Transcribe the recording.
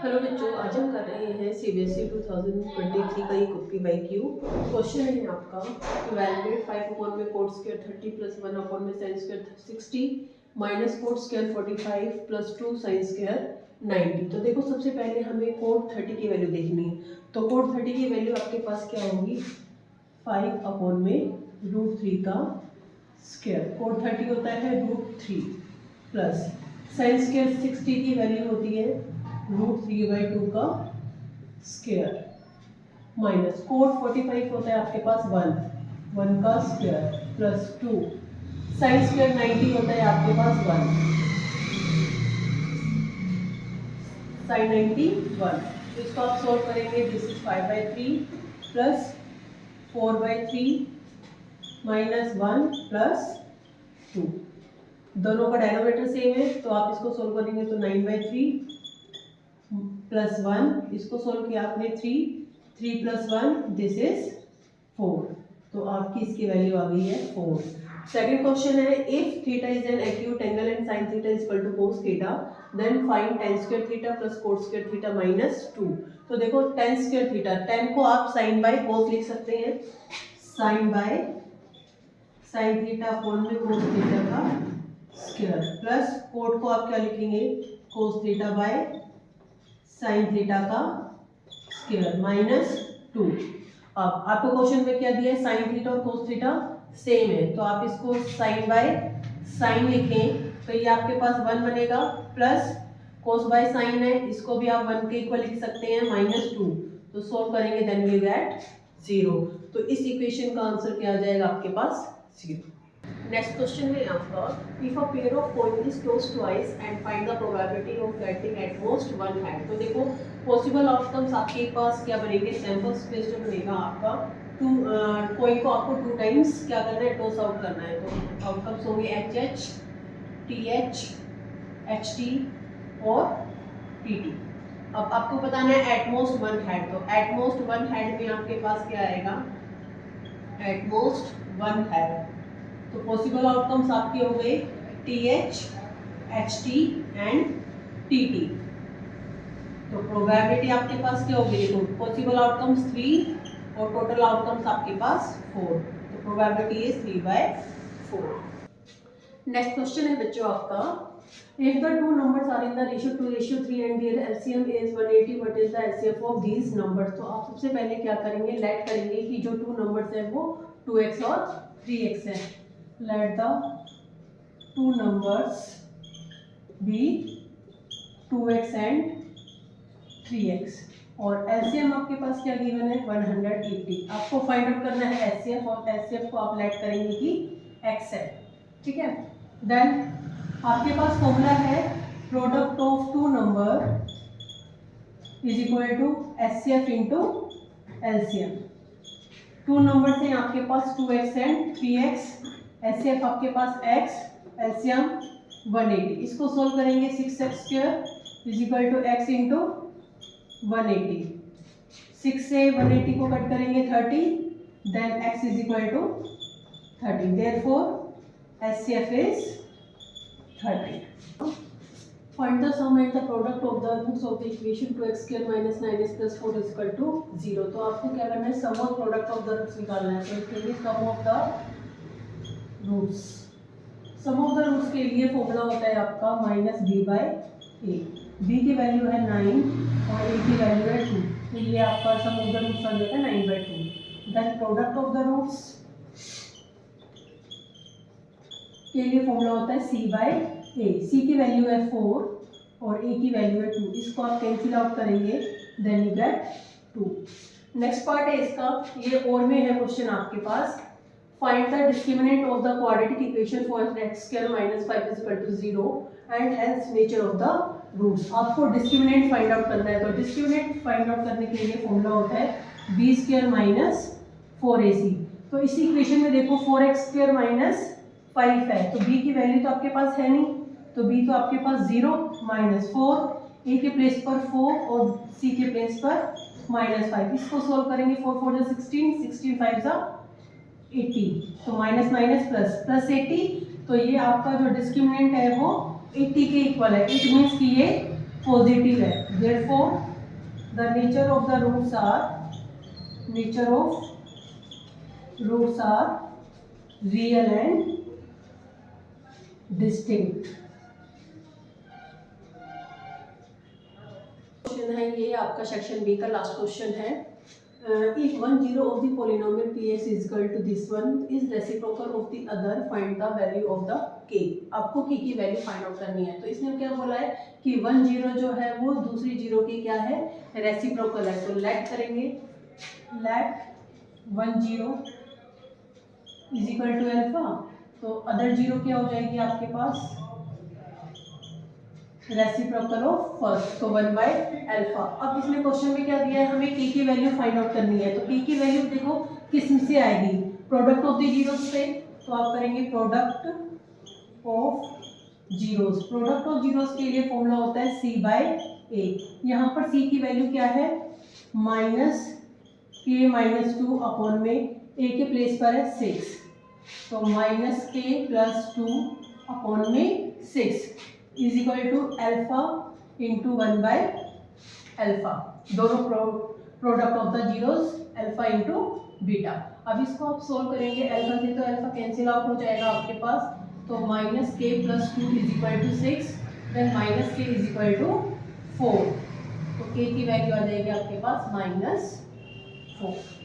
Hello बच्चों, आज हम कर रहे हैं सीबीएसई 2023 का ये PYQ क्वेश्चन है आपका। इवैल्यूएट 5 अपॉन में कोड स्क्वायर 30 प्लस 1 अपॉन में sine square 60 minus code square 45 plus 2 sine square 90। तो देखो, सबसे पहले हमें कोड 30 की वैल्यू देखनी है। तो कोड 30 की वैल्यू आपके पास क्या होगी? 5 अपॉन में √3 का स्क्वायर। कोड 30 होता है √3 प्लस साइन स्क्वायर 60 की वैल्यू होती है √3/2 का स्क्वायर माइनस कोड 45 होता है आपके पास 1 का स्क्वायर प्लस 2 साइन स्क्वायर 90 होता है आपके पास 1 साइन 91। तो इसको आप सॉल्व करेंगे। This is 5/3 plus 4/3 minus 1 plus 2। दोनों का डायनोमीटर सेम है तो आप इसको सोल्व करेंगे तो 9/3 प्लस 1, इसको सोल्व किया आपने 3 प्लस 1 दिस इज 4। तो आपकी इसकी वैल्यू आ गई है 4। सेकंड क्वेश्चन है, if theta is an acute angle and sine theta is equal to cos theta then find tan square theta plus cot square theta minus 2। तो देखो, tan स्क्वायर थीटा, tan को आप sign by cos लिख सकते हैं, sine by sine theta upon में cos theta का square plus cot को आप क्या लिखेंगे? Cos theta by sine theta का स्क्वायर माइनस 2। अब आपको क्वेश्चन में क्या दिया है? साइन थीटा और कोस थीटा सेम है तो आप इसको साइन बाय साइन लिखें तो ये आपके पास 1 बनेगा प्लस कोस बाय साइन है, इसको भी आप 1 के इक्वल लिख सकते हैं माइनस 2। तो सोल्व करेंगे देन वी गेट 0। तो इस इक्वेशन का आंसर क्या आ जाएगा आपके पास? 0। नेक्स्ट क्वेश्चन है आपका, if a pair of coin is tossed twice and find the probability of getting at most one head. तो देखो, पॉसिबल आउटकम्स आपके पास क्या बनेंगे? सैंपल स्पेस जो बनेगा आपका, कॉइन को आपको 2 टाइम्स क्या करना है? टॉस आउट करना है। तो आउटकम्स होंगे HH, TH, HT और TT। अब आपको बताना है एटमोस्ट वन हेड। तो एटमोस्ट वन हेड में आपके पास क्या आएगा? At most one head. तो पॉसिबल आउटकम्स आपके हो गए TH, HT एंड TT। तो प्रोबेबिलिटी आपके पास क्या होगी? देखो, पॉसिबल आउटकम्स 3 और टोटल आउटकम्स आपके पास 4। तो प्रोबेबिलिटी इज 3/4। नेक्स्ट क्वेश्चन है बच्चों आपका, if the two numbers are in the ratio 2:3 and their LCM is 180, what is the LCM of these numbers? तो आप सबसे पहले क्या करेंगे? लेट करेंगे कि जो 2 नंबर्स है वो 2x और 3x है। let the two numbers be 2x and 3x और LCM आपके पास क्या गिवन है? 180। आपको फाइंड आउट करना है HCF और HCF को आप लेट करेंगे कि x है, ठीक है। देन आपके पास फॉर्मूला है product of 2 number is equal to HCF into LCM। 2 number थे आपके पास 2x एंड 3x, HCF आपके पास x, LCM 180। इसको सोल्व करेंगे 6x² is equal to x into 180। 6 से 180 को कट करेंगे 30, then x is equal to 30। Therefore HCF इज 30। Find the sum and the product of the roots of the equation 2x² minus 9x plus 4 is equal to 0। तो आपको क्या करना है? सम और प्रोडक्ट ऑफ द रूट्स निकालना है। तो इसके लिए some of the roots, some of the roots के लिए फॉर्मूला होता है आपका -b/a। b की वैल्यू है 9 और a की वैल्यू है 2, तो ये आपका सम ऑफ द रूट्स आ जाएगा 9/2। Then product of the roots के लिए फॉर्मूला होता है c/a। c की वैल्यू है 4 और a की वैल्यू है 2। इसको आप कैंसिल आउट करेंगे then you get 2। Next part है इसका, ये और में है क्वेश्चन आपके पास, find the discriminant of the quadratic equation for x² - 5 is equal to 0 and hence nature of the roots. आपको डिस्क्रिमिनेंट फाइंड आउट करना है। तो डिस्क्रिमिनेंट फाइंड आउट करने के लिए फॉर्मूला होता है b² - 4ac। तो इसी इक्वेशन में देखो 4x² - 5 है तो b की वैल्यू तो आपके पास है नहीं, तो b तो आपके पास 0 -4, a के प्लेस पर 4 और c के प्लेस पर -5। इसको सोल्व करेंगे 4 4 जा 16, 16 5 जा 80, तो माइनस माइनस प्लस प्लस 80। तो ये आपका जो डिस्क्रिमिनेंट है वो 80 के इक्वल है। इट मीन्स कि ये पॉजिटिव है, therefore the nature of roots are real and distinct। Question है ये आपका सेक्शन बी का लास्ट क्वेश्चन है। If 1 0 of the polynomial px is equal to this one is reciprocal of the other, find the value of the k। आपको k की value find out करनी है। तो इसने क्या बोला है कि 1 0 जो है वो दूसरी जीरो की क्या है, रेसिप्रोकल है। तो लेट करेंगे, let 1 0 is equal to alpha, तो अदर जीरो क्या हो जाएगी आपके पास, रेसिप्रोकल ऑफ फर्स्ट, तो 1 बाय अल्फा। अब इसमें क्वेश्चन में क्या दिया है, हमें k की वैल्यू फाइंड आउट करनी है। तो k की वैल्यू देखो किस में से आएगी, प्रोडक्ट ऑफ द जीरोस से। तो आप करेंगे product of zeros. Product of zeros के लिए फॉर्मूला होता है c बाय a। यहाँ पर c की वैल्यू क्या है, माइनस k माइनस 2 अपॉन में a के प्लेस पर है 6, तो माइनस k प्लस 2 अपॉन में 6 is equal to alpha into 1 by alpha. दोनों product of the zeros alpha into beta. अब इसको आप सोल्व करेंगे, अल्फा से तो अल्फा कैंसिल आउट हो जाएगा आपके पास, तो minus k plus 2 is equal to 6, then minus k is equal to 4, तो k की वैल्यू आ जाएगी आपके पास -4।